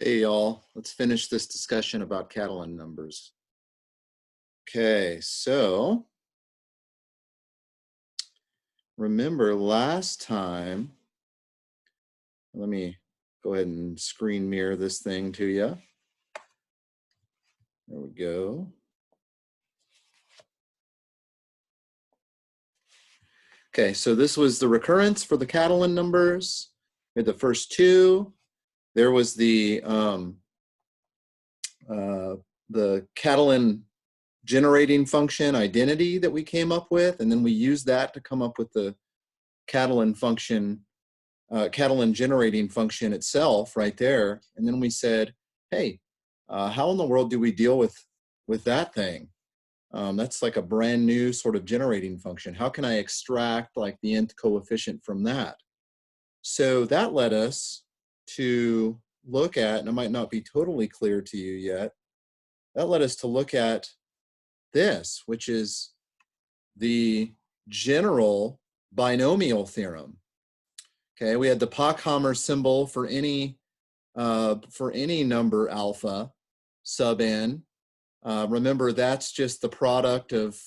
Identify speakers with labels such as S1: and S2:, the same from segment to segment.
S1: Hey y'all, let's finish this discussion about Catalan numbers. Okay, so remember last time, let me go ahead and screen mirror this thing to you. There we go. Okay, so this was the recurrence for the Catalan numbers. We had the first two. There was the Catalan generating function identity that we came up with, and then we used that to come up with the Catalan function, Catalan generating function itself right there. And then we said, hey, how in the world do we deal with that thing? That's like a brand new sort of generating function. How can I extract like the nth coefficient from that? So that led us to look at, and it might not be totally clear to you yet, that led us to look at this, which is the general binomial theorem. Okay, we had the Pochhammer symbol for any number alpha sub n. Remember, that's just the product of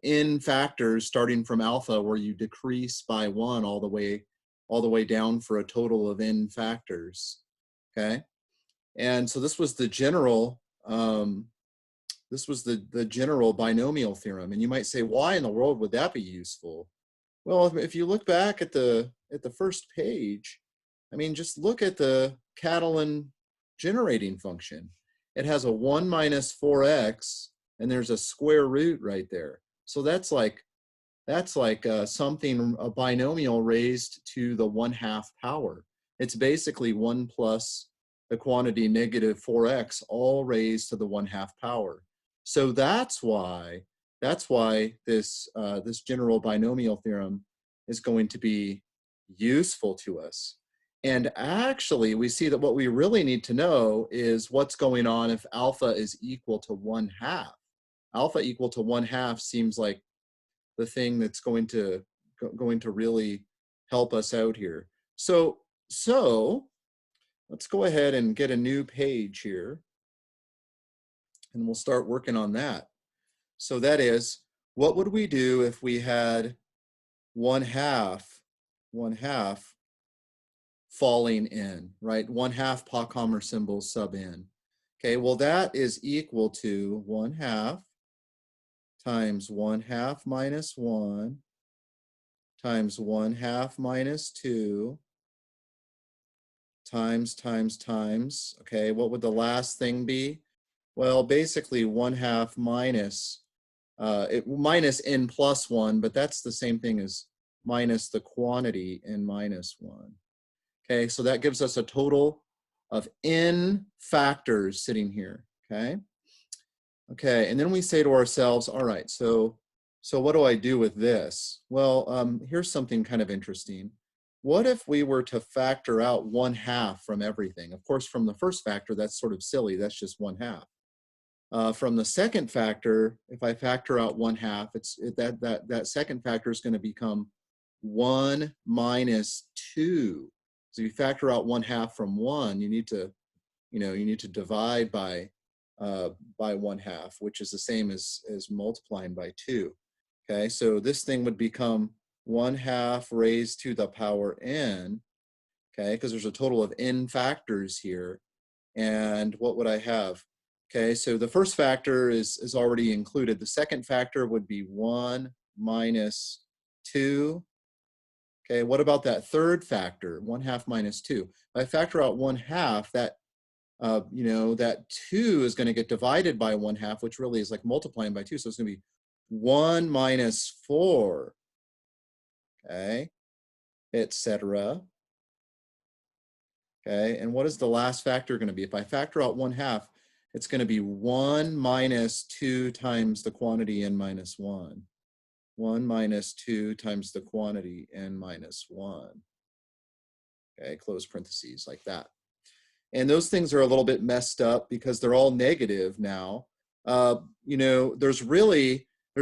S1: n factors starting from alpha, where you decrease by one all the way down for a total of n factors. Okay, and so this was the general general binomial theorem. And you might say, why in the world would that be useful? Well, if you look back at the first page, I mean, just look at the Catalan generating function. It has a 1 minus 4x, and there's a square root right there. So that's like something, a binomial raised to the 1/2 power. It's basically 1 plus the quantity negative 4x, all raised to the 1/2 power. So that's why this general binomial theorem is going to be useful to us. And actually, we see that what we really need to know is what's going on if alpha is equal to 1/2. Alpha equal to 1/2 seems like the thing that's going to really help us out here. So let's go ahead and get a new page here, and we'll start working on that. So that is, what would we do if we had 1/2 falling in, right? 1/2 Pochhammer symbol sub n. Okay, well that is equal to 1/2 times 1/2 minus 1 times 1/2 minus 2 times. Okay, what would the last thing be? Well, basically 1/2 minus minus n plus 1, but that's the same thing as minus the quantity n minus 1. Okay, so that gives us a total of n factors sitting here. Okay, and then we say to ourselves, all right, so what do I do with this? Well, here's something kind of interesting. What if we were to factor out 1/2 from everything? Of course, from the first factor, that's sort of silly. That's just 1/2. From the second factor, if I factor out 1/2, that second factor is going to become 1 minus 2. So if you factor out 1/2 from 1, you need to divide by 1/2, which is the same as multiplying by 2. Okay, so this thing would become 1/2 raised to the power n. Okay, because there's a total of n factors here. And what would I have? Okay, so the first factor is already included. The second factor would be 1 minus 2. Okay, what about that third factor, 1/2 minus 2? If I factor out 1/2, that that 2 is going to get divided by 1/2, which really is like multiplying by 2. So it's going to be 1 minus 4, okay, etc. Okay, and what is the last factor going to be? If I factor out 1/2, it's going to be 1 minus 2 times the quantity n minus 1. 1 minus 2 times the quantity n minus 1. Okay, close parentheses like that. And those things are a little bit messed up because they're all negative now. There's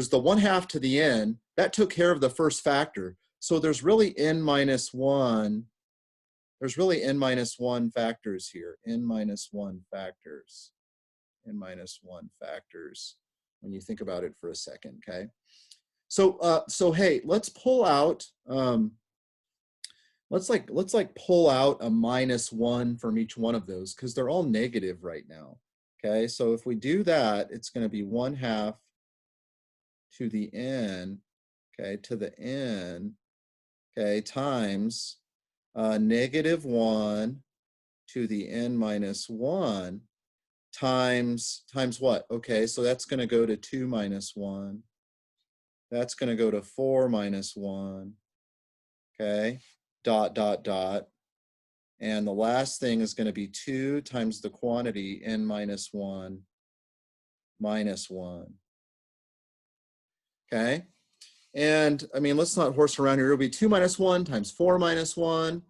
S1: the 1/2 to the n. That took care of the first factor. So there's really n minus 1 there's really n minus 1 factors here, n minus 1 factors, n minus 1 factors, when you think about it for a second, okay? So hey, let's pull out, let's pull out a -1 from each one of those, because they're all negative right now, okay? So if we do that, it's going to be 1/2 to the n, okay, to the n, okay, times -1 to the n minus 1 times what? Okay, so that's going to go to 2 minus 1. That's going to go to 4 minus 1. Okay, dot, dot, dot. And the last thing is going to be 2 times the quantity n minus 1 minus 1. Okay, and I mean, let's not horse around here. It'll be 2 minus 1 times 4 minus 1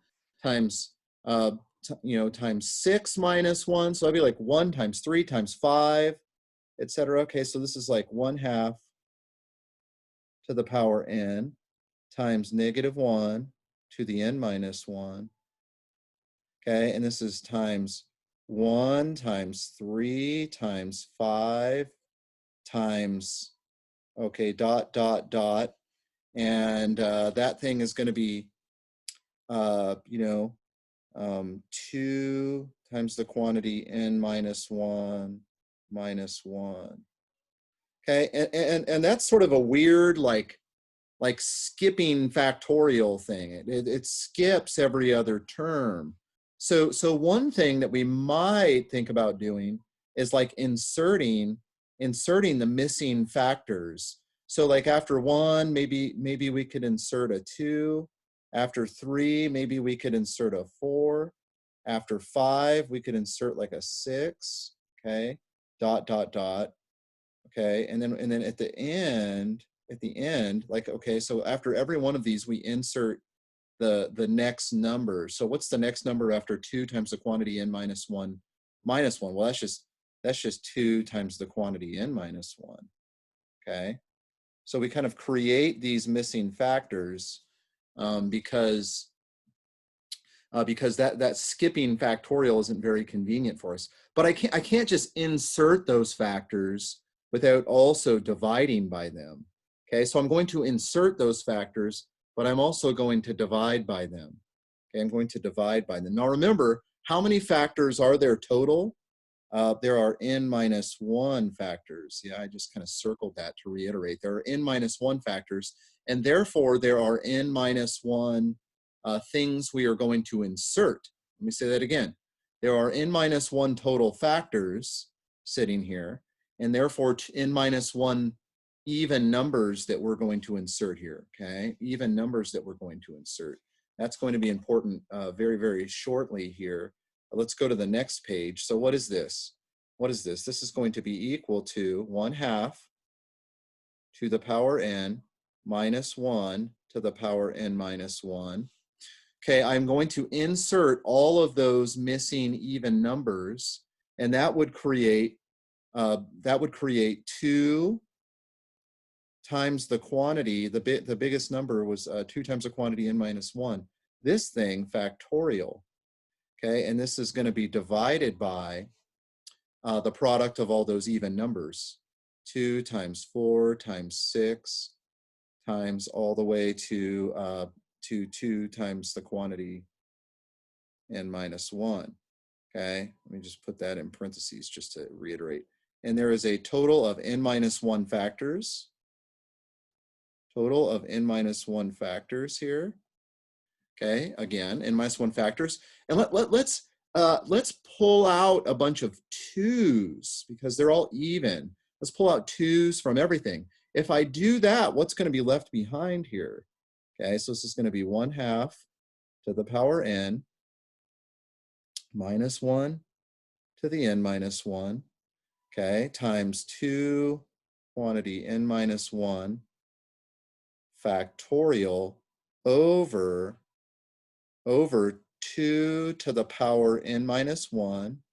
S1: times, times 6 minus 1. So that'd be like 1 times 3 times 5, etc. Okay, so this is like 1/2 to the power n times -1 to the n minus 1. Okay, and this is times 1 times 3 times 5 times, okay, dot, dot, dot. And that thing is going to be, 2 times the quantity n minus 1 minus 1. Okay, and that's sort of a weird, like skipping factorial thing. It skips every other term. So one thing that we might think about doing is like inserting the missing factors. So like after 1, maybe we could insert a 2. After 3, maybe we could insert a 4. After 5, we could insert like a 6. Okay, dot, dot, dot. Okay, and then at the end, like, okay, so after every one of these, we insert the next number. So what's the next number after 2 times the quantity n minus 1 minus 1? Well, that's just 2 times the quantity n minus 1. Okay, so we kind of create these missing factors because that skipping factorial isn't very convenient for us. But I can't just insert those factors without also dividing by them. Okay, so I'm going to insert those factors, but I'm also going to divide by them. Okay, I'm going to divide by them. Now remember, how many factors are there total? There are n minus 1 factors. Yeah, I just kind of circled that to reiterate. There are n minus 1 factors, and therefore there are n minus 1 things we are going to insert. Let me say that again. There are n minus 1 total factors sitting here, and therefore n minus 1 even numbers that we're going to insert here, okay? Even numbers that we're going to insert. That's going to be important very, very shortly here. Let's go to the next page. So what is this? What is this? This is going to be equal to 1/2 to the power n minus 1 to the power n minus 1. Okay, I'm going to insert all of those missing even numbers, and that would create 2 times the quantity. The biggest number was 2 times the quantity n minus 1. This thing factorial. Okay, and this is going to be divided by the product of all those even numbers. 2 times 4 times 6 times all the way to 2 times the quantity n minus 1. Okay, let me just put that in parentheses just to reiterate. And there is a total of n minus 1 factors. Total of n minus 1 factors here. Okay, again, n minus 1 factors. And let's pull out a bunch of 2's because they're all even. Let's pull out 2's from everything. If I do that, what's going to be left behind here? Okay, so this is going to be 1/2 to the power n minus 1 to the n minus 1, okay, times 2 quantity n minus 1 factorial over 2 to the power n minus 1,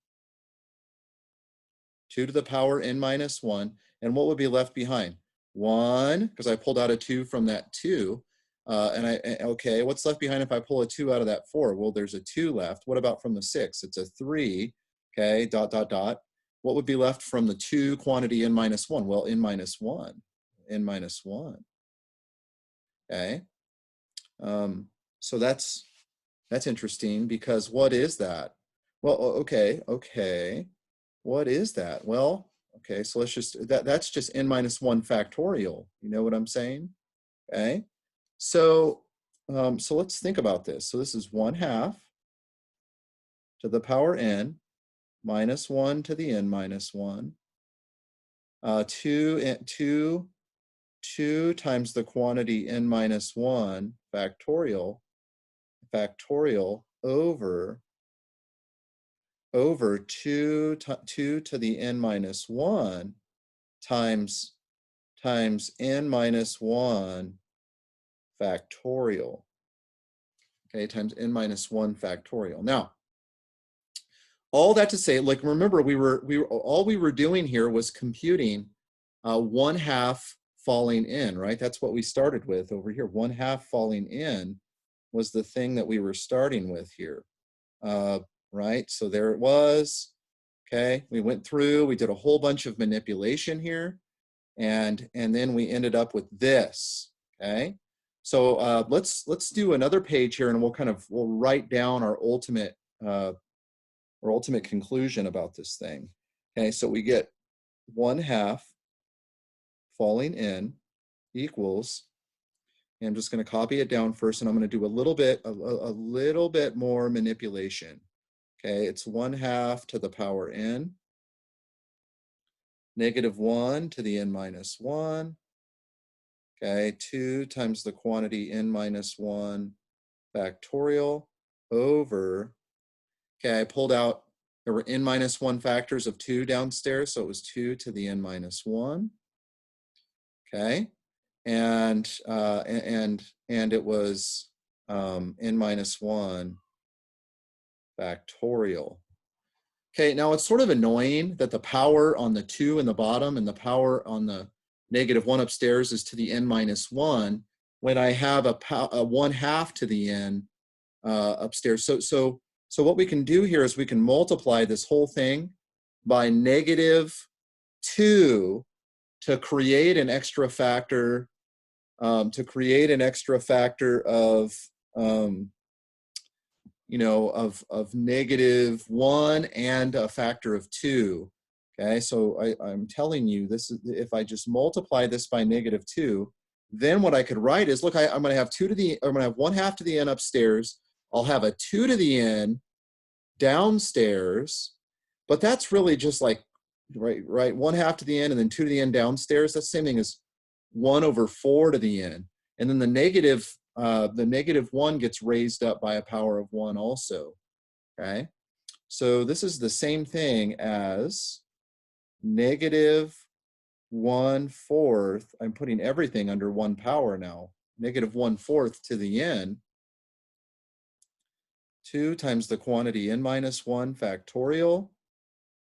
S1: 2 to the power n minus 1, and what would be left behind? 1, because I pulled out a 2 from that 2. Okay, what's left behind if I pull a 2 out of that 4? Well, there's a 2 left. What about from the 6? It's a 3, okay, dot, dot, dot. What would be left from the 2 quantity n minus 1? Well, n minus 1, n minus 1, okay? So that's interesting because what is that? Well, okay. What is that? Well, okay, so let's just, that's just n minus 1 factorial. You know what I'm saying? Okay. So, so let's think about this. So this is 1/2 to the power n minus 1 to the n minus 1. 2 times the quantity n minus 1 factorial over 2 to the n minus 1 times n minus 1 factorial. Okay, times n minus 1 factorial. Now, all that to say, like, remember, all we were doing here was computing 1/2 falling in, right? That's what we started with over here. 1/2 falling in was the thing that we were starting with here, right? So there it was. Okay, we went through, we did a whole bunch of manipulation here, and then we ended up with this. Okay, so let's do another page here, and we'll write down our ultimate conclusion about this thing. Okay, so we get 1/2 falling in equals, and I'm just going to copy it down first, and I'm going to do a little bit more manipulation. Okay, it's 1/2 to the power n, -1 to the n minus 1. Okay, 2 times the quantity n minus 1 factorial over, okay, I pulled out, there were n minus 1 factors of 2 downstairs, so it was 2 to the n minus 1. Okay, and it was n minus 1 factorial. Okay, now it's sort of annoying that the power on the 2 in the bottom and the power on the -1 upstairs is to the n minus 1 when I have a 1/2 to the n upstairs. So what we can do here is we can multiply this whole thing by -2 to create an extra factor, of -1 and a factor of 2. Okay, so I'm telling you, this is, if I just multiply this by -2, then what I could write is, look, I'm going to have 1/2 to the n upstairs. I'll have a 2 to the n downstairs, but that's really just like, right, 1/2 to the n and then 2 to the n downstairs. That's the same thing as 1/4 to the n, and then the -1 gets raised up by a power of 1 also. Okay, so this is the same thing as -1/4. I'm putting everything under 1 power now. -1/4 to the n, 2 times the quantity n minus 1 factorial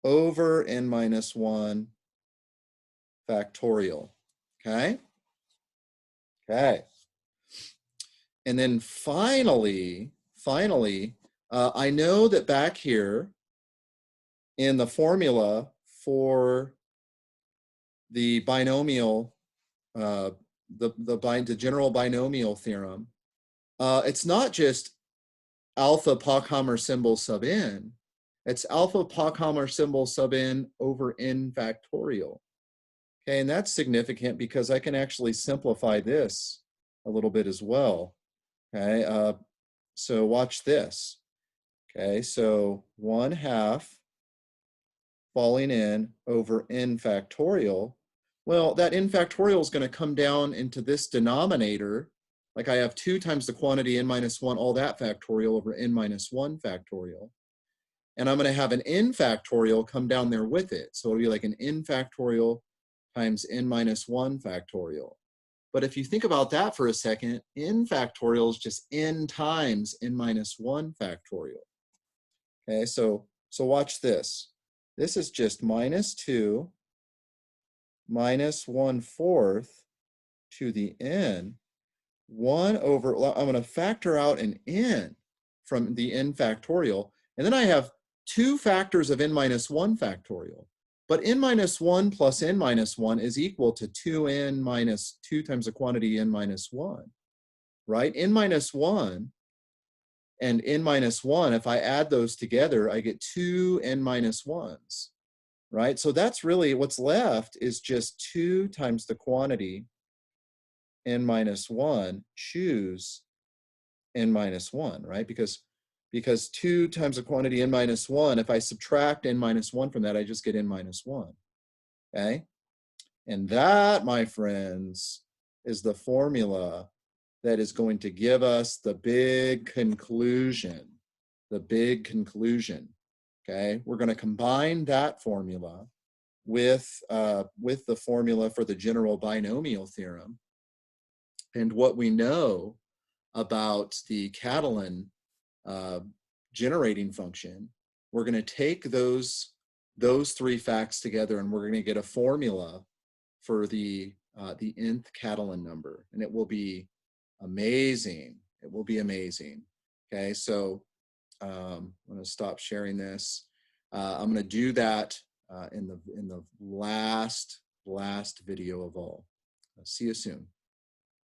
S1: over n minus 1 factorial. Okay? Okay. And then finally, I know that back here in the formula for the binomial, the general binomial theorem, it's not just alpha Pochhammer symbol sub n, it's alpha Pochhammer symbol sub n over n factorial. Okay, and that's significant because I can actually simplify this a little bit as well. Okay, so watch this. Okay, so 1/2 falling in over n factorial. Well, that n factorial is going to come down into this denominator. Like, I have 2 times the quantity n minus 1, all that factorial over n minus 1 factorial. And I'm going to have an n factorial come down there with it. So it'll be like an n factorial times n minus 1 factorial. But if you think about that for a second, n factorial is just n times n minus 1 factorial. Okay, so watch this. This is just -2 minus 1/4 to the n. 1 over, I'm going to factor out an n from the n factorial, and then I have 2 factors of n minus 1 factorial. But n minus 1 plus n minus 1 is equal to 2n minus 2 times the quantity n minus 1, right? N minus 1 and n minus 1, if I add those together, I get 2 n minus 1s, right? So that's really what's left is just 2 times the quantity n minus 1, choose n minus 1, right? Because 2 times the quantity n minus 1, if I subtract n minus 1 from that, I just get n minus 1, okay? And that, my friends, is the formula that is going to give us the big conclusion, okay? We're going to combine that formula with the formula for the general binomial theorem. And what we know about the Catalan generating function, we're going to take those 3 facts together, and we're going to get a formula for the nth Catalan number, and it will be amazing. It will be amazing. Okay, so I'm going to stop sharing this. I'm going to do that in the last video of all. See you soon.